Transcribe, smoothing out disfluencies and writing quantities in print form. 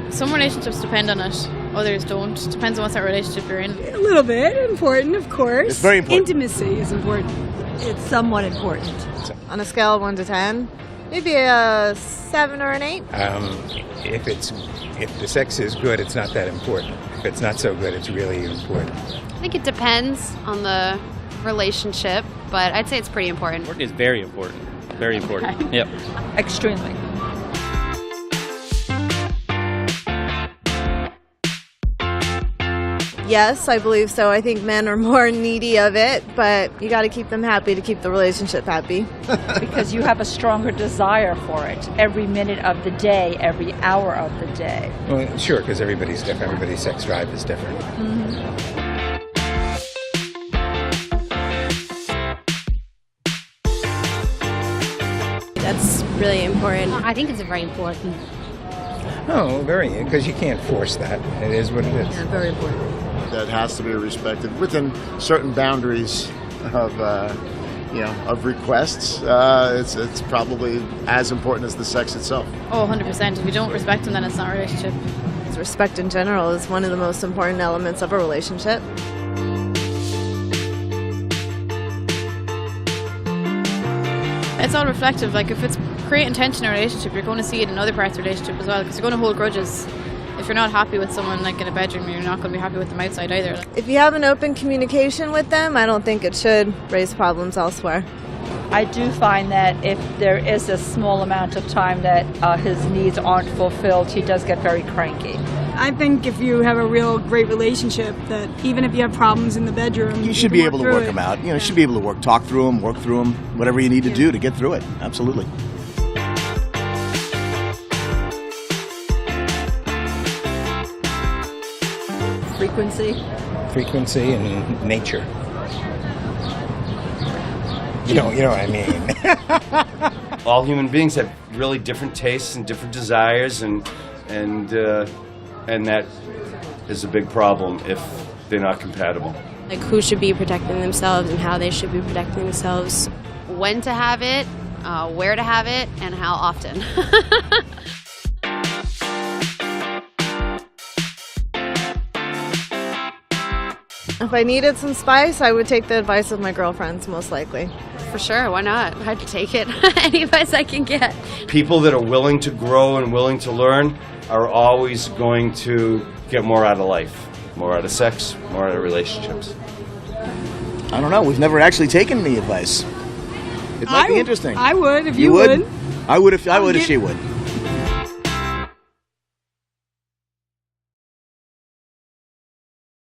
Some relationships depend on it, others don't. Depends on what sort of relationship you're in. A little bit important, of course. It's very important. Intimacy is important. It's somewhat important. On a scale of 1 to 10, maybe a 7 or an 8. If the sex is good, it's not that important. If it's not so good, it's really important. I think it depends on the relationship, but I'd say it's pretty important. It's very important. Very important. Okay. Yep. Extremely. Yes, I believe so. I think men are more needy of it, but you got to keep them happy to keep the relationship happy. Because you have a stronger desire for it every minute of the day, every hour of the day. Well, sure, because everybody's different. Everybody's sex drive is different. That's really important. I think it's very important. Oh, very, because you can't force that. It is what it is. Yeah, very important. That has to be respected within certain boundaries of, of requests. It's probably as important as the sex itself. Oh, 100%. If you don't respect them, then it's not a relationship. Respect in general is one of the most important elements of a relationship. It's all reflective. Like, if it's creating tension in a relationship, you're going to see it in other parts of the relationship as well, because you're going to hold grudges. If you're not happy with someone, like in a bedroom, you're not going to be happy with them outside either. If you have an open communication with them, I don't think it should raise problems elsewhere. I do find that if there is a small amount of time that his needs aren't fulfilled, he does get very cranky. I think if you have a real great relationship, that even if you have problems in the bedroom, You should be able to work them out. You should be able to talk through them, work through them, whatever you need to do to get through it. Absolutely. Frequency and nature. You know what I mean. All human beings have really different tastes and different desires, and that is a big problem if they're not compatible. Like, who should be protecting themselves and how they should be protecting themselves. When to have it, where to have it, and how often. If I needed some spice, I would take the advice of my girlfriends, most likely. For sure, why not? I'd take it. Any advice I can get. People that are willing to grow and willing to learn are always going to get more out of life, more out of sex, more out of relationships. I don't know. We've never actually taken any advice. It might be interesting. I would if you would. I would if she would.